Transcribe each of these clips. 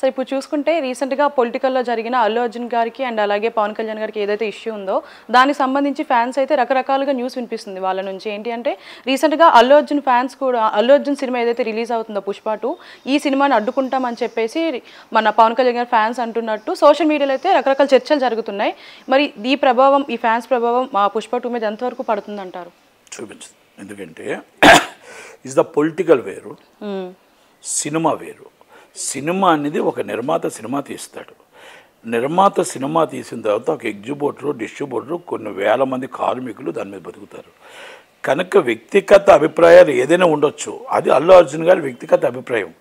Sir ఇప్పుడు చూసుకుంటే రీసెంట్గా పొలిటికల్లో జరిగిన అల్లు అర్జున్ గారికి అండ్ అలాగే పవన్ కళ్యాణ్ గారికి ఏదైతే ఇష్యూ ఉందో దానికి సంబంధించి ఫ్యాన్స్ అయితే రకరకాలుగా న్యూస్ వినిపిస్తుంది వాళ్ళ నుంచి. ఏంటి అంటే రీసెంట్గా అల్లు అర్జున్ ఫ్యాన్స్ కూడా అల్లు అర్జున్ సినిమా ఏదైతే రిలీజ్ అవుతుందో పుష్ప 2 ఈ సినిమాని అడ్డుకుంటామని చెప్పేసి మన పవన్ కళ్యాణ్ గారి ఫ్యాన్స్ అంటున్నట్టు సోషల్ మీడియాలో అయితే రకరకాల చర్చలు జరుగుతున్నాయి. మరి ఈ ప్రభావం ఈ ఫ్యాన్స్ ప్రభావం మా పుష్ప 2 మీద ఎంతవరకు పడుతుందంటారు? చూపించదు. ఎందుకంటే ఇస్ ద పొలిటికల్ వేరు, సినిమా వేరు. సినిమా అనేది ఒక నిర్మాత సినిమా తీస్తాడు. నిర్మాత సినిమా తీసిన తర్వాత ఒక ఎగ్జిబ్యూటరు, డిస్ట్రిబ్యూటరు, కొన్ని వేల మంది కార్మికులు దాని మీద బతుకుతారు. కనుక వ్యక్తిగత అభిప్రాయాలు ఏదైనా ఉండొచ్చు. అది అల్లు అర్జున్ గారి వ్యక్తిగత అభిప్రాయం.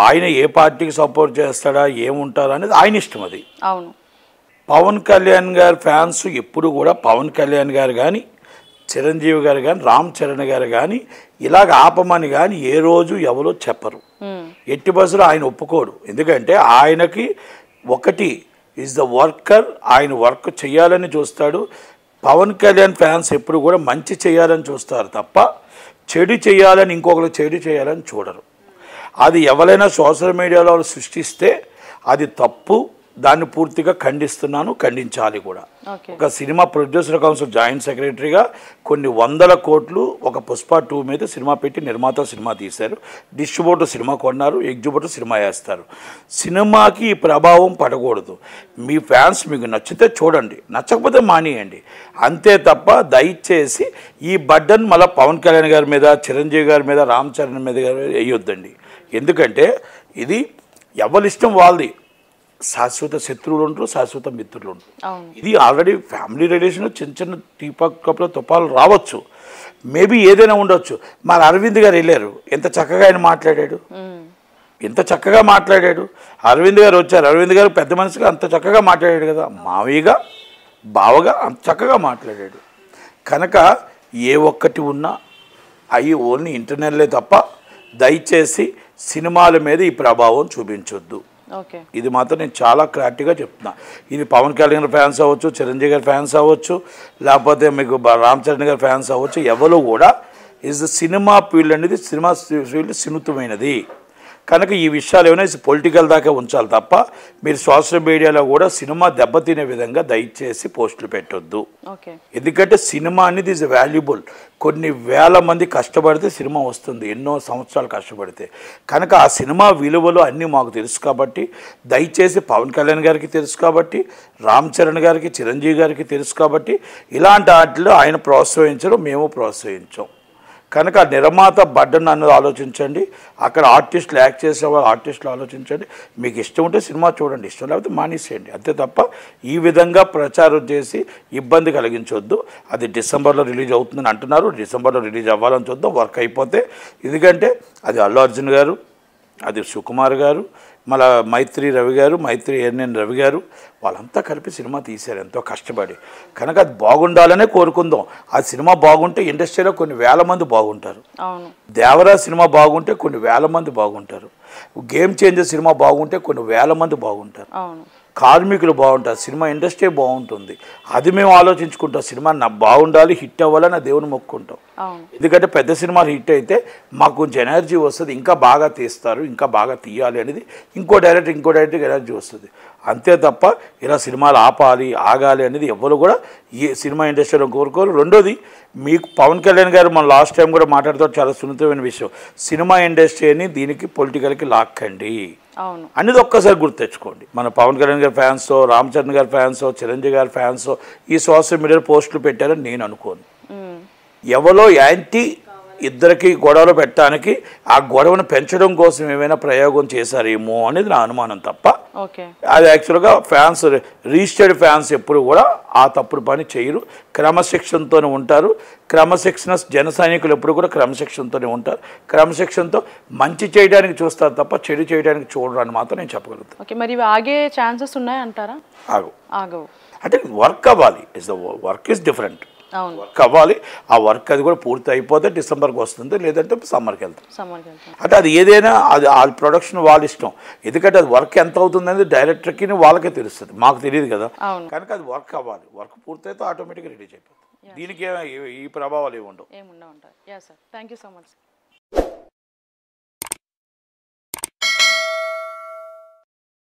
ఆయన ఏ పార్టీకి సపోర్ట్ చేస్తాడా, ఏముంటారా అనేది ఆయన ఇష్టం. అది అవును. పవన్ కళ్యాణ్ గారి ఫ్యాన్స్ ఎప్పుడు కూడా పవన్ కళ్యాణ్ గారు కానీ, చిరంజీవి గారు కానీ, రామ్ చరణ్ గారు కానీ ఇలాగ ఆపమని కానీ ఏ రోజు ఎవరో చెప్పరు. ఎట్టి బస్సులో ఆయన ఒప్పుకోడు. ఎందుకంటే ఆయనకి ఒకటి ఈజ్ ద వర్కర్, ఆయన వర్క్ చేయాలని చూస్తాడు. పవన్ కళ్యాణ్ ఫ్యాన్స్ ఎప్పుడు కూడా మంచి చేయాలని చూస్తారు తప్ప చెడు చేయాలని, ఇంకొకరు చెడు చేయాలని చూడరు. అది ఎవరైనా సోషల్ మీడియాలో సృష్టిస్తే అది తప్పు. దాన్ని పూర్తిగా ఖండిస్తున్నాను, ఖండించాలి కూడా. ఒక సినిమా ప్రొడ్యూసర్ కౌన్సిల్ జాయింట్ సెక్రటరీగా కొన్ని 100 కోట్లు ఒక పుష్ప 2 మీద సినిమా పెట్టి నిర్మాత సినిమా తీశారు, డిస్ట్రిబ్యూటర్ సినిమా కొన్నారు, ఎగ్జిబ్యూటర్ సినిమా వేస్తారు. సినిమాకి ఈ ప్రభావం పడకూడదు. మీ ఫ్యాన్స్ మీకు నచ్చితే చూడండి, నచ్చకపోతే మానేయండి, అంతే తప్ప దయచేసి ఈ బడ్డన్ మళ్ళీ పవన్ కళ్యాణ్ గారి మీద, చిరంజీవి గారి మీద, రామ్ చరణ్ మీద వేయొద్దండి. ఎందుకంటే ఇది ఎవరిష్టం వాళ్ళది. శాశ్వత శత్రువులు ఉంటారు, శాశ్వత మిత్రులు ఉంటారు. ఇది ఆల్రెడీ ఫ్యామిలీ రిలేషన్. చిన్న చిన్న టీపక్కలో తుపాలు రావచ్చు, మేబీ ఏదైనా ఉండొచ్చు. మరి అరవింద్ గారు వెళ్ళారు, ఎంత చక్కగా ఆయన మాట్లాడాడు, ఎంత చక్కగా మాట్లాడాడు. అరవింద్ గారు వచ్చారు, అరవింద్ గారు పెద్ద మనిషిగా అంత చక్కగా మాట్లాడాడు కదా, మావయ్యగా బావగా అంత చక్కగా మాట్లాడాడు. కనుక ఏ ఒక్కటి ఉన్నా అవి ఓన్లీ ఇంటర్నెట్లే తప్ప దయచేసి సినిమాల మీద ఈ ప్రభావం చూపించొద్దు. ఇది మాత్రం నేను చాలా క్లారిటీగా చెప్తున్నా. ఇది పవన్ కళ్యాణ్ గారి ఫ్యాన్స్ అవ్వచ్చు, చిరంజీవి గారి ఫ్యాన్స్ అవ్వచ్చు, లేకపోతే మీకు రామ్ చరణ్ గారి ఫ్యాన్స్ అవ్వచ్చు, ఎవరు కూడా ఈజ్ సినిమా ఫీల్డ్ అనేది సినిమా ఫీల్డ్ సున్నితమైనది. కనుక ఈ విషయాలు ఏమైనా పొలిటికల్ దాకా ఉంచాలి తప్ప మీరు సోషల్ మీడియాలో కూడా సినిమా దెబ్బతినే విధంగా దయచేసి పోస్టులు పెట్టొద్దు. ఎందుకంటే సినిమా అనేది ఈజ్ వాల్యుబుల్. కొన్ని వేల మంది కష్టపడితే సినిమా వస్తుంది, ఎన్నో సంవత్సరాలు కష్టపడితే. కనుక ఆ సినిమా విలువలు అన్నీ మాకు తెలుసు కాబట్టి దయచేసి పవన్ కళ్యాణ్ గారికి తెలుసు కాబట్టి, రామ్ చరణ్ గారికి, చిరంజీవి గారికి తెలుసు కాబట్టి ఇలాంటి వాటిలో ఆయన ప్రోత్సహించరు, మేము ప్రోత్సహించాం. కనుక నిర్మాత బడ్డన్ అన్నది ఆలోచించండి, అక్కడ ఆర్టిస్టులు యాక్ట్ చేసే వాళ్ళు ఆర్టిస్టులు ఆలోచించండి. మీకు ఇష్టం ఉంటే సినిమా చూడండి, ఇష్టం లేకపోతే మానేసేయండి, అంతే తప్ప ఈ విధంగా ప్రచారం చేసి ఇబ్బంది కలిగించొద్దు. అది డిసెంబర్లో రిలీజ్ అవుతుందని అంటున్నారు, డిసెంబర్లో రిలీజ్ అవ్వాలని చూద్దాం, వర్క్ అయిపోతే. ఎందుకంటే అది అల్లు అర్జున్ గారు, అది సుకుమార్ గారు, మళ్ళీ మైత్రి రవి గారు, మైత్రి ఎన్ఎన్ రవి గారు, వాళ్ళంతా కలిపి సినిమా తీశారు ఎంతో కష్టపడి. కనుక అది బాగుండాలనే కోరుకుందాం. ఆ సినిమా బాగుంటే ఇండస్ట్రీలో కొన్ని వేల మంది బాగుంటారు. దేవరా సినిమా బాగుంటే కొన్ని వేల మంది బాగుంటారు. గేమ్ చేంజర్ సినిమా బాగుంటే కొన్ని వేల మంది బాగుంటారు. కార్మికులు బాగుంటారు, సినిమా ఇండస్ట్రీ బాగుంటుంది. అది మేము ఆలోచించుకుంటాం. సినిమా బాగుండాలి, హిట్ అవ్వాలని నా దేవుని మొక్కుంటాం. ఎందుకంటే పెద్ద సినిమాలు హిట్ అయితే మాకు కొంచెం ఎనర్జీ వస్తుంది, ఇంకా బాగా తీస్తారు, ఇంకా బాగా తీయాలి అనేది ఇంకో డైరెక్టర్కి ఎనర్జీ వస్తుంది. అంతే తప్ప ఇలా సినిమాలు ఆగాలి అనేది ఎవరు కూడా ఈ సినిమా ఇండస్ట్రీలో కోరుకోరు. రెండోది, మీకు పవన్ కళ్యాణ్ గారు మన లాస్ట్ టైం కూడా మాట్లాడుతూ చాలా సున్నితమైన విషయం, సినిమా ఇండస్ట్రీని దీనికి పొలిటికల్కి లాక్కండి అనేది ఒక్కసారి గుర్తు తెచ్చుకోండి. మన పవన్ కళ్యాణ్ గారి ఫ్యాన్స్, రామ్ చరణ్ గారి ఫ్యాన్స్, చిరంజీవి గారి ఫ్యాన్స్ ఈ సోషల్ మీడియాలో పోస్టులు పెట్టారని నేను అనుకోను. ఎవరో యాంటీ ఇద్దరికి గొడవలు పెట్టడానికి, ఆ గొడవను పెంచడం కోసం ఏమైనా ప్రయోగం చేశారేమో అనేది నా అనుమానం తప్ప అది యాక్చువల్గా ఫ్యాన్స్, రిజిస్టర్డ్ ఫ్యాన్స్ ఎప్పుడు కూడా ఆ తప్పుడు పని చేయరు, క్రమశిక్షణతోనే ఉంటారు. క్రమశిక్షణ జన సైనికులు ఎప్పుడు కూడా క్రమశిక్షణతోనే ఉంటారు. క్రమశిక్షణతో మంచి చేయడానికి చూస్తారు తప్ప చెడు చేయడానికి చూడరు అని మాత్రం నేను చెప్పగలుగుతాను. మరి ఆగే ఛాన్సెస్ ఉన్నాయంటారా? ఆగవు అంటే వర్క్ అవ్వాలి. Work is different. వర్క్ అవ్వాలి. ఆ వర్క్ అది కూడా పూర్తి అయిపోతే డిసెంబర్కి వస్తుంది, లేదంటే సమ్మర్కి వెళ్తాం. అంటే అది ఏదైనా అది వాళ్ళ ప్రొడక్షన్ వాళ్ళ ఇష్టం. ఎందుకంటే అది వర్క్ ఎంత అవుతుంది అనేది డైరెక్టర్కి వాళ్ళకే తెలుస్తుంది, మాకు తెలియదు కదా. కనుక అది వర్క్ అవ్వాలి. వర్క్ పూర్తయితే ఆటోమేటిక్గా రిలీజ్ అయిపోతుంది. దీనికి ఈ ప్రభావాలు ఏముండవు. Thank you so much.